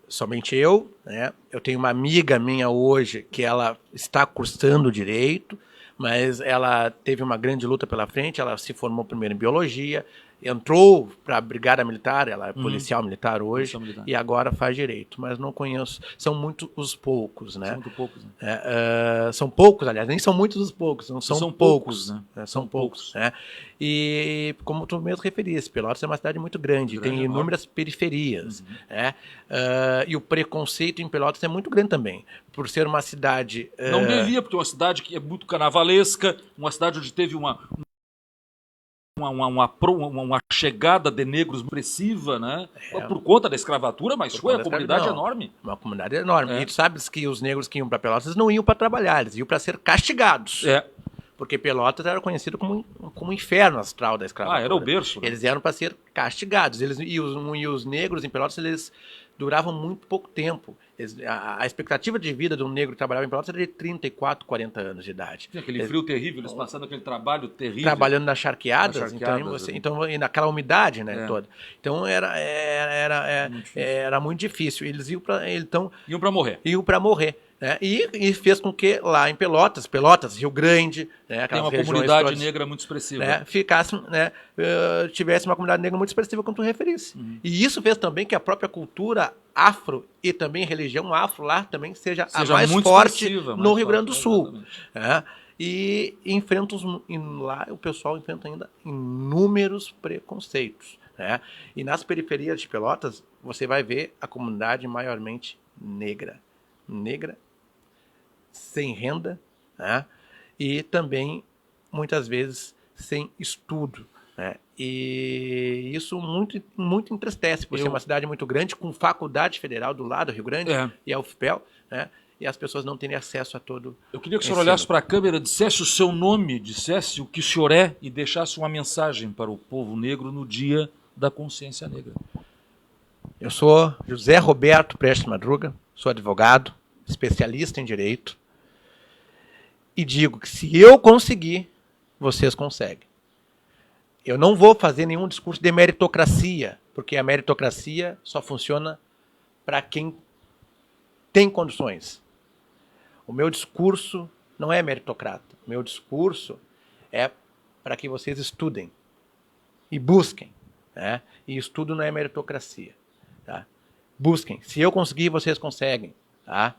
somente eu, né? Eu tenho uma amiga minha hoje que ela está cursando Direito, mas ela teve uma grande luta pela frente, ela se formou primeiro em Biologia, entrou para a Brigada Militar, ela é policial militar hoje, Policial militar. e agora faz Direito, mas não conheço, são muito os poucos, né? São muito poucos. Né? São poucos, aliás, nem são muitos os poucos, são poucos, né? São poucos, né? E como tu mesmo referiste, Pelotas é uma cidade muito grande, tem inúmeras periferias, né? E o preconceito em Pelotas é muito grande também, por ser uma cidade... Não devia, porque é uma cidade que é muito carnavalesca, uma cidade onde teve uma chegada de negros expressiva, né? Por conta da escravatura, mas foi a comunidade enorme. Uma comunidade enorme. É. E tu sabes que os negros que iam para Pelotas não iam para trabalhar, eles iam para ser castigados. É. Porque Pelotas era conhecido como um inferno astral da escravatura. Era o berço. Né? Eles eram para ser castigados. E os negros em Pelotas, eles duravam muito pouco tempo. A expectativa de vida de um negro que trabalhava em Pelotas era de 34, 40 anos de idade. Tinha aquele frio terrível, eles passando aquele trabalho terrível. Trabalhando nas charqueadas, então, e naquela umidade, né, toda. Então era muito difícil. Eles iam para morrer. Iam para morrer. Né? E fez com que lá em Pelotas, Rio Grande, né, tem uma comunidade todas, negra muito expressiva. Né, tivesse uma comunidade negra muito expressiva, como tu referisse. E isso fez também que a própria cultura afro e também religião afro lá também seja a mais forte no Rio Grande do Sul. E lá o pessoal enfrenta ainda inúmeros preconceitos. Né? E nas periferias de Pelotas, você vai ver a comunidade maiormente negra, sem renda, né? E também, muitas vezes, sem estudo, né? E isso muito entristece, por ser uma cidade muito grande, com faculdade federal do lado, Rio Grande, e a UFPEL, né? E as pessoas não terem acesso a todo. Eu queria que o senhor olhasse para a câmera, dissesse o seu nome, dissesse o que o senhor é e deixasse uma mensagem para o povo negro no Dia da Consciência Negra. Eu sou José Roberto Prestes Madruga, sou advogado, especialista em direito, e digo que se eu conseguir, vocês conseguem. Eu não vou fazer nenhum discurso de meritocracia, porque a meritocracia só funciona para quem tem condições. O meu discurso não é meritocrata. O meu discurso é para que vocês estudem e busquem, né? E estudo não é meritocracia. Tá? Busquem. Se eu conseguir, vocês conseguem. Tá?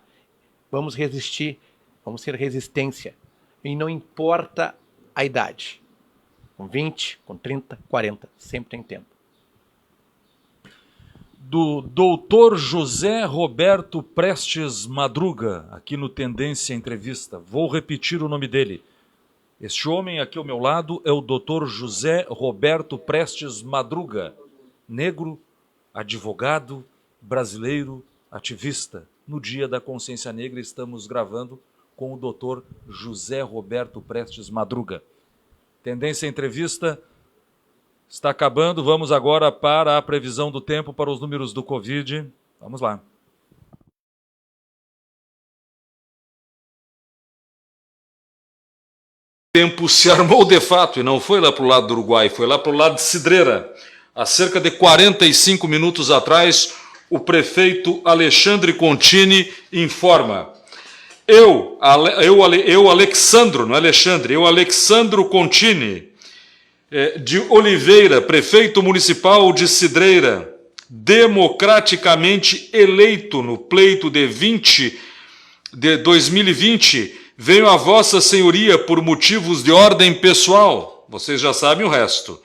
Vamos resistir. Vamos ser resistência. E não importa a idade. Com 20, com 30, 40. Sempre tem tempo. Do doutor José Roberto Prestes Madruga, aqui no Tendência Entrevista. Vou repetir o nome dele. Este homem aqui ao meu lado é o doutor José Roberto Prestes Madruga, negro, advogado, brasileiro, ativista. No Dia da Consciência Negra estamos gravando com o doutor José Roberto Prestes Madruga. Tendência Entrevista está acabando. Vamos agora para a previsão do tempo, para os números do Covid. Vamos lá. O tempo se armou de fato e não foi lá para o lado do Uruguai, foi lá para o lado de Cidreira. Há cerca de 45 minutos atrás, o prefeito Alexandre Contini informa: eu Alexandro, não é Alexandre, eu Alexandro Contini, de Oliveira, prefeito municipal de Cidreira, democraticamente eleito no pleito de 2020, venho a Vossa Senhoria por motivos de ordem pessoal, vocês já sabem o resto,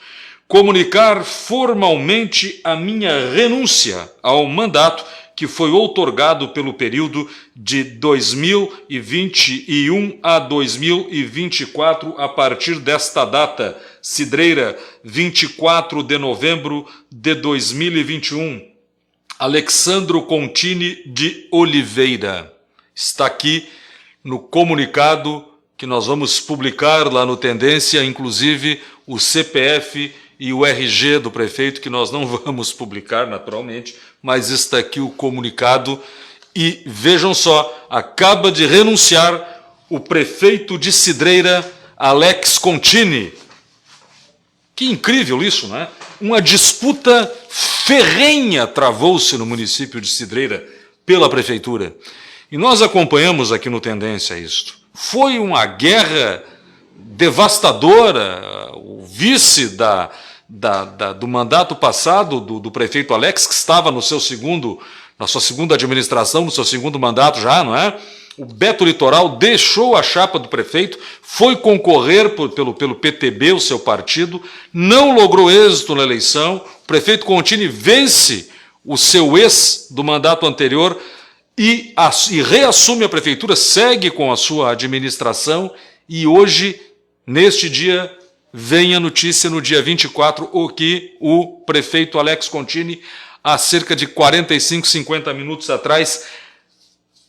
comunicar formalmente a minha renúncia ao mandato que foi outorgado pelo período de 2021 a 2024, a partir desta data, Cidreira, 24 de novembro de 2021. Alexandro Contini de Oliveira. Está aqui no comunicado que nós vamos publicar lá no Tendência, inclusive o CPF e o RG do prefeito, que nós não vamos publicar naturalmente, mas está aqui o comunicado. E vejam só, acaba de renunciar o prefeito de Cidreira, Alex Contini. Que incrível isso, não é? Uma disputa ferrenha travou-se no município de Cidreira pela prefeitura. E nós acompanhamos aqui no Tendência isto. Foi uma guerra devastadora. O vice do mandato passado do prefeito Alex, que estava na sua segunda administração, no seu segundo mandato já, não é? O Beto Litoral deixou a chapa do prefeito, foi concorrer pelo PTB, o seu partido, não logrou êxito na eleição. O prefeito Contini vence o seu ex do mandato anterior e reassume a prefeitura, segue com a sua administração, e hoje, neste dia, vem a notícia no dia 24, que o prefeito Alex Contini, há cerca de 45, 50 minutos atrás,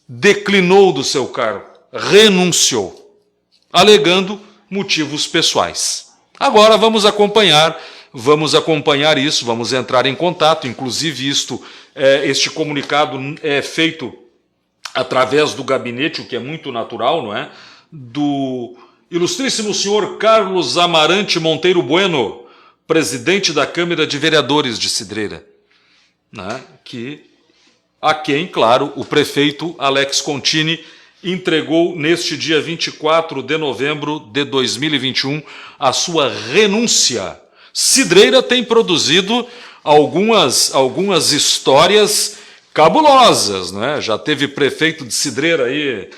declinou do seu cargo, renunciou, alegando motivos pessoais. Agora vamos acompanhar isso, vamos entrar em contato, inclusive este comunicado é feito através do gabinete, o que é muito natural, não é? Do ilustríssimo senhor Carlos Amarante Monteiro Bueno, presidente da Câmara de Vereadores de Cidreira, né? A quem, claro, o prefeito Alex Contini entregou neste dia 24 de novembro de 2021 a sua renúncia. Cidreira tem produzido algumas histórias cabulosas, né? Já teve prefeito de Cidreira aí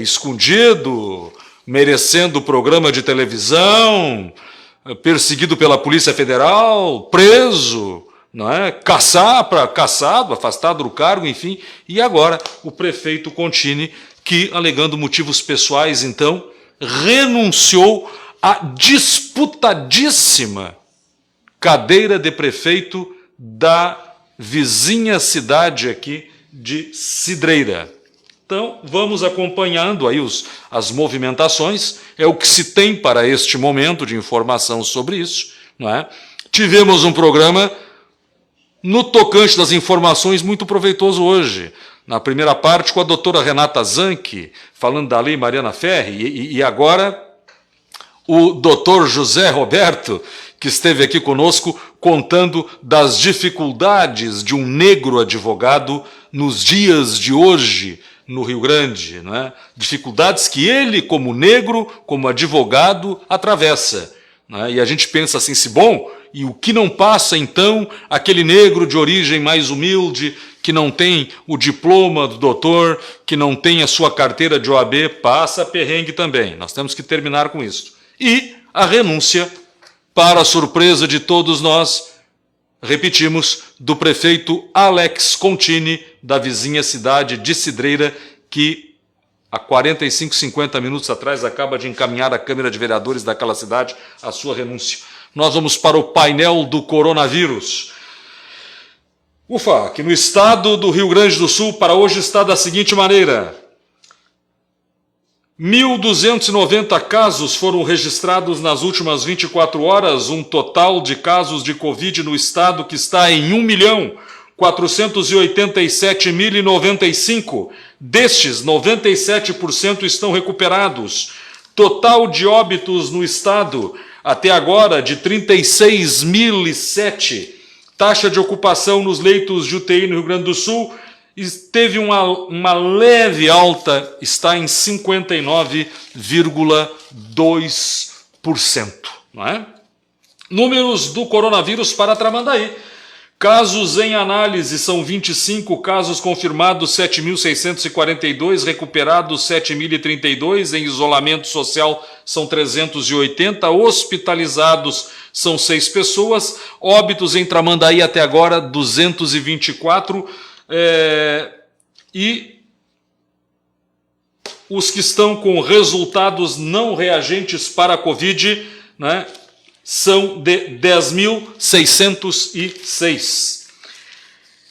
escondido, merecendo programa de televisão, perseguido pela Polícia Federal, preso, não é? Caçado, afastado do cargo, enfim. E agora o prefeito Contini, que, alegando motivos pessoais, então, renunciou a disputadíssima cadeira de prefeito da vizinha cidade aqui de Cidreira. Então, vamos acompanhando aí as movimentações, é o que se tem para este momento de informação sobre isso, não é? Tivemos um programa no tocante das informações muito proveitoso hoje, na primeira parte com a doutora Renata Zanchi, falando da Lei Mariana Ferri, e agora o doutor José Roberto, que esteve aqui conosco, contando das dificuldades de um negro advogado nos dias de hoje no Rio Grande, não é? Dificuldades que ele, como negro, como advogado, atravessa. Não é? E a gente pensa assim, se bom, e o que não passa, então, aquele negro de origem mais humilde, que não tem o diploma do doutor, que não tem a sua carteira de OAB, passa perrengue também. Nós temos que terminar com isso. E a renúncia, para a surpresa de todos nós, repetimos, do prefeito Alex Contini, da vizinha cidade de Cidreira, que há 45, 50 minutos atrás acaba de encaminhar à Câmara de Vereadores daquela cidade a sua renúncia. Nós vamos para o painel do coronavírus. Ufa, que no estado do Rio Grande do Sul, para hoje, está da seguinte maneira: 1.290 casos foram registrados nas últimas 24 horas, um total de casos de Covid no estado que está em 1.487.095. Destes, 97% estão recuperados. Total de óbitos no estado, até agora, de 36.007. Taxa de ocupação nos leitos de UTI no Rio Grande do Sul teve uma leve alta, está em 59,2%. Não é? Números do coronavírus para Tramandaí. Casos em análise são 25, casos confirmados 7.642, recuperados 7.032, em isolamento social são 380, hospitalizados são 6 pessoas, óbitos em Tramandaí até agora 224, e os que estão com resultados não reagentes para a Covid, né, são de 10.606.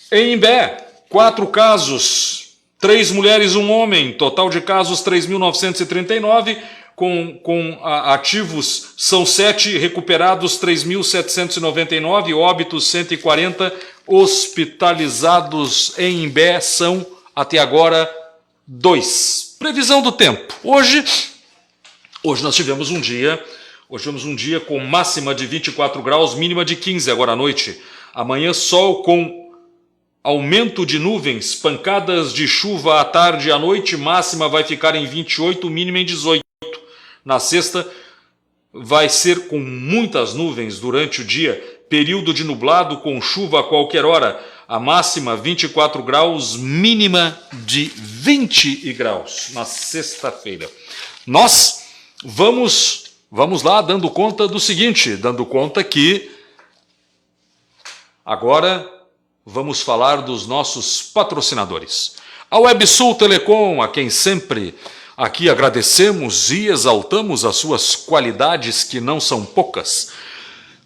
Em Imbé, 4 casos, 3 mulheres e 1 homem, total de casos 3.939, com ativos são 7, recuperados 3.799, óbitos 140, hospitalizados em Imbé são, até agora, 2. Previsão do tempo. Hoje nós tivemos um dia com máxima de 24 graus, mínima de 15 agora à noite. Amanhã sol com aumento de nuvens, pancadas de chuva à tarde e à noite, máxima vai ficar em 28, mínima em 18. Na sexta vai ser com muitas nuvens durante o dia, período de nublado com chuva a qualquer hora. A máxima 24 graus, mínima de 20 graus na sexta-feira. Nós vamos lá dando conta do seguinte, dando conta que agora vamos falar dos nossos patrocinadores. A WebSul Telecom, a quem sempre aqui agradecemos e exaltamos as suas qualidades, que não são poucas.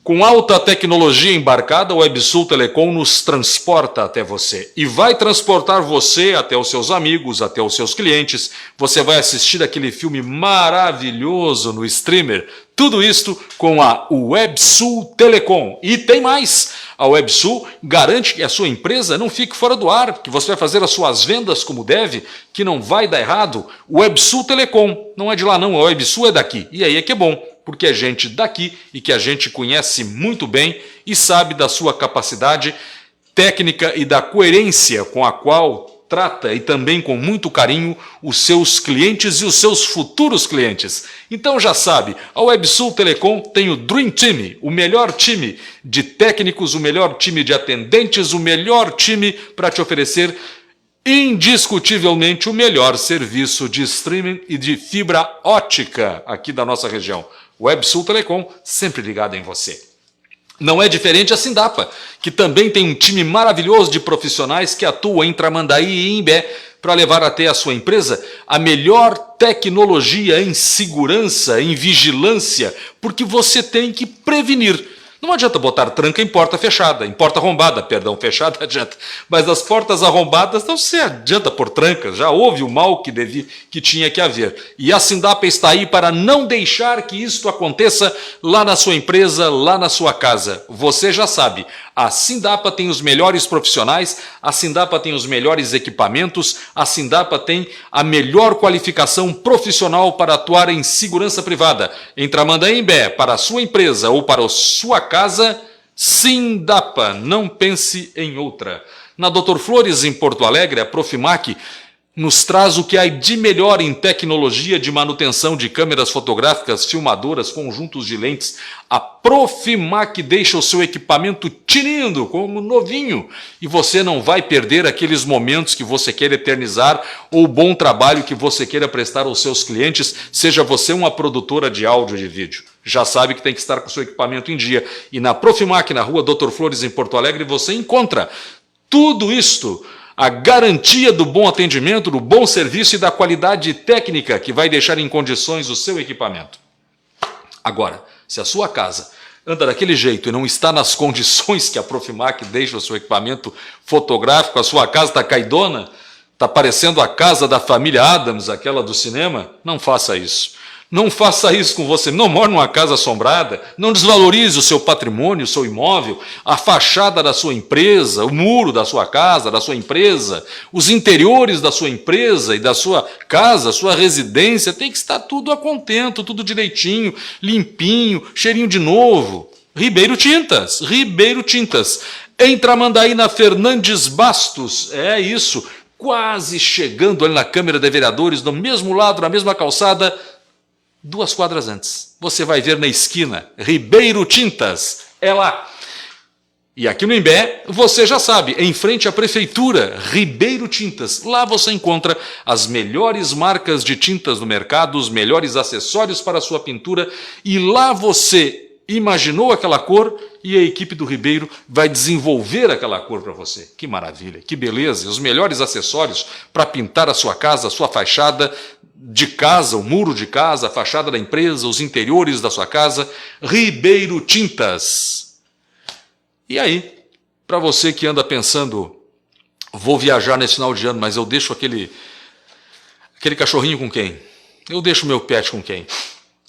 Com alta tecnologia embarcada, a WebSul Telecom nos transporta até você. E vai transportar você até os seus amigos, até os seus clientes. Você vai assistir aquele filme maravilhoso no streamer. Tudo isto com a WebSul Telecom. E tem mais! A WebSul garante que a sua empresa não fique fora do ar, que você vai fazer as suas vendas como deve, que não vai dar errado. WebSul Telecom. Não é de lá não, a WebSul é daqui. E aí é que é bom, porque é gente daqui e que a gente conhece muito bem e sabe da sua capacidade técnica e da coerência com a qual trata, e também com muito carinho, os seus clientes e os seus futuros clientes. Então já sabe, a WebSul Telecom tem o Dream Team, o melhor time de técnicos, o melhor time de atendentes, o melhor time para te oferecer indiscutivelmente o melhor serviço de streaming e de fibra ótica aqui da nossa região. WebSul Telecom, sempre ligada em você. Não é diferente a Sindapa, que também tem um time maravilhoso de profissionais que atuam em Tramandaí e em Imbé para levar até a sua empresa a melhor tecnologia em segurança, em vigilância, porque você tem que prevenir. Não adianta botar tranca em porta fechada, em porta arrombada, perdão, fechada adianta. Mas as portas arrombadas não se adianta por trancas, já houve o mal que tinha que haver. E a Sindapa está aí para não deixar que isto aconteça lá na sua empresa, lá na sua casa. Você já sabe, a Sindapa tem os melhores profissionais, a Sindapa tem os melhores equipamentos, a Sindapa tem a melhor qualificação profissional para atuar em segurança privada. Em Tramandaí, Imbé, para a sua empresa ou para a sua casa, Sindapa, não pense em outra. Na Dr. Flores, em Porto Alegre, a Profimac nos traz o que há de melhor em tecnologia de manutenção de câmeras fotográficas, filmadoras, conjuntos de lentes. A Profimac deixa o seu equipamento tinindo, como novinho, e você não vai perder aqueles momentos que você quer eternizar ou o bom trabalho que você queira prestar aos seus clientes, seja você uma produtora de áudio e de vídeo. Já sabe que tem que estar com o seu equipamento em dia. E na Profimac, na rua Dr. Flores, em Porto Alegre, você encontra tudo isto. A garantia do bom atendimento, do bom serviço e da qualidade técnica que vai deixar em condições o seu equipamento. Agora, se a sua casa anda daquele jeito e não está nas condições que a Profimac deixa o seu equipamento fotográfico, a sua casa está caidona, está parecendo a casa da família Addams, aquela do cinema, não faça isso. Não faça isso com você, não mora numa casa assombrada, não desvalorize o seu patrimônio, o seu imóvel, a fachada da sua empresa, o muro da sua casa, da sua empresa, os interiores da sua empresa e da sua casa, sua residência, tem que estar tudo a contento, tudo direitinho, limpinho, cheirinho de novo. Ribeiro Tintas, em Tramandaí, na Fernandes Bastos, é isso, quase chegando ali na Câmara de Vereadores, do mesmo lado, na mesma calçada, 2 quadras antes. Você vai ver na esquina, Ribeiro Tintas, é lá. E aqui no Imbé, você já sabe, em frente à Prefeitura, Ribeiro Tintas. Lá você encontra as melhores marcas de tintas do mercado, os melhores acessórios para a sua pintura, e lá você imaginou aquela cor e a equipe do Ribeiro vai desenvolver aquela cor para você. Que maravilha, que beleza. Os melhores acessórios para pintar a sua casa, a sua fachada de casa, o muro de casa, a fachada da empresa, os interiores da sua casa. Ribeiro Tintas. E aí, para você que anda pensando, vou viajar nesse final de ano, mas eu deixo aquele cachorrinho com quem? Eu deixo meu pet com quem?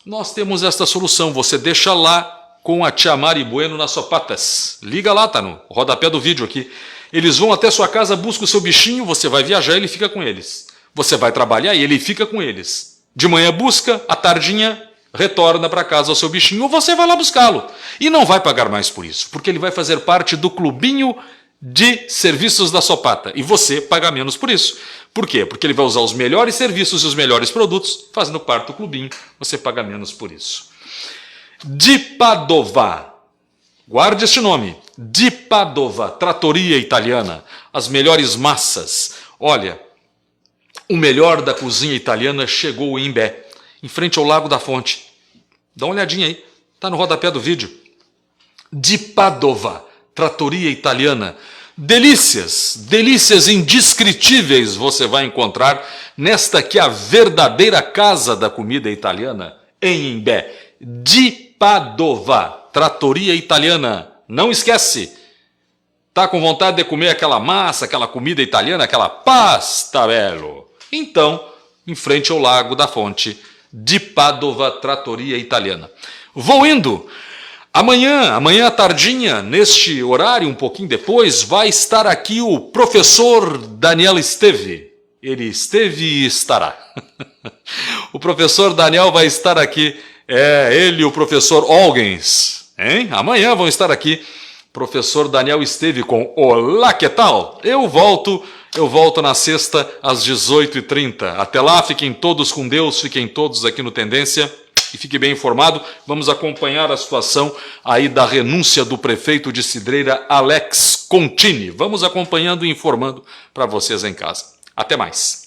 Nós temos esta solução, você deixa lá com a tia Mari Bueno nas Sopatas. Liga lá, tá no rodapé do vídeo aqui. Eles vão até sua casa, buscam o seu bichinho, você vai viajar e ele fica com eles. Você vai trabalhar e ele fica com eles. De manhã busca, à tardinha retorna para casa o seu bichinho, ou você vai lá buscá-lo. E não vai pagar mais por isso, porque ele vai fazer parte do clubinho de serviços da Sopata. E você paga menos por isso. Por quê? Porque ele vai usar os melhores serviços e os melhores produtos, fazendo parte do clubinho. Você paga menos por isso. Di Padova. Guarde este nome. Di Padova. Trattoria italiana. As melhores massas. Olha, o melhor da cozinha italiana chegou em Imbé, em frente ao Lago da Fonte. Dá uma olhadinha aí. Está no rodapé do vídeo. Di Padova. Trattoria italiana. Delícias, delícias indescritíveis você vai encontrar nesta que é a verdadeira casa da comida italiana em Imbé. Di Padova, Trattoria italiana. Não esquece, tá com vontade de comer aquela massa, aquela comida italiana, aquela pasta bello? Então, em frente ao Lago da Fonte, Di Padova, Trattoria italiana. Vou indo. Amanhã à tardinha, neste horário, um pouquinho depois, vai estar aqui o professor Daniel Esteve. Ele esteve e estará. O professor Daniel vai estar aqui. Ele e o professor Olgens. Hein? Amanhã vão estar aqui. Professor Daniel Esteve com Olá, que tal? Eu volto na sexta às 18h30. Até lá, fiquem todos com Deus, fiquem todos aqui no Tendência. E fique bem informado, vamos acompanhar a situação aí da renúncia do prefeito de Cidreira, Alex Contini. Vamos acompanhando e informando para vocês em casa. Até mais.